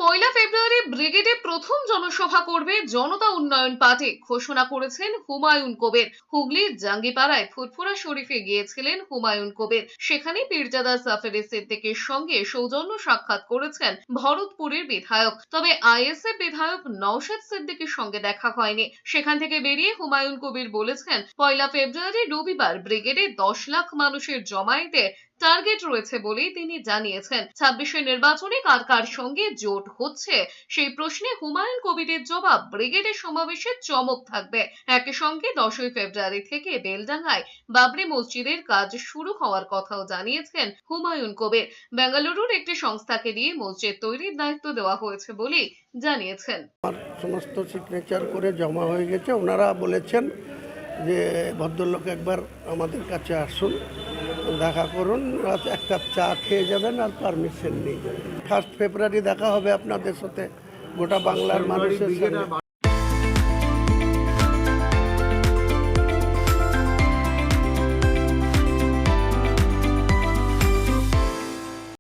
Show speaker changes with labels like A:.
A: পয়লা ফেব্রুয়ারি ব্রিগেডে প্রথম জনসভা করবে জনতা উন্নয়ন পার্টি ঘোষণা করেছেন হুমায়ুন কবির। হুগলির জাঙ্গিপাড়ায় ফুরফুরা শরীফে গিয়েছিলেন হুমায়ুন কবির। সেখানে পীরজাদা জাফর সিদ্দিকীর সঙ্গে সৌজন্য সাক্ষাৎ করেছেন ভরতপুরের বিধায়ক। তবে আইএসএফ বিধায়ক নওশাদ সিদ্দিকীর সঙ্গে দেখা হয়নি। সেখান থেকে বেরিয়ে হুমায়ুন কবির বলেছেন, পয়লা ফেব্রুয়ারি রবিবার ব্রিগেডে 10 লাখ মানুষের জমায়েতে টার্গেট রয়েছে বলেই তিনি জানিয়েছেন। 26 নির্বাচনে কার কার সঙ্গে জোট হচ্ছে সেই প্রশ্নে হুমায়ুন কবিরের জবাব, ব্রিগেডের সমাবেশে চমক থাকবে। একই সঙ্গে 10 ফেব্রুয়ারি থেকে বেলডাঙ্গায় বাবরি মসজিদের কাজ শুরু হওয়ার কথাও জানিয়েছেন হুমায়ুন কবির। বেঙ্গালুরুর একটি সংস্থাকে দিয়ে মসজিদ তৈরির দায়িত্ব দেওয়া হয়েছে বলেই জানিয়েছেন।
B: সমস্ত সিগনেচার করে জমা হয়ে গেছে। ওনারা বলেছেন যে ভদ্রলোক একবার আমাদের কাছে আসুন, দেখা করুন, এক কাপ চা খেয়ে যাবেন আর পারমিশন নিয়ে যাবেন। 1 ফেব্রুয়ারি দেখা হবে আপনাদের সাথে, গোটা বাংলার মানুষের সঙ্গে।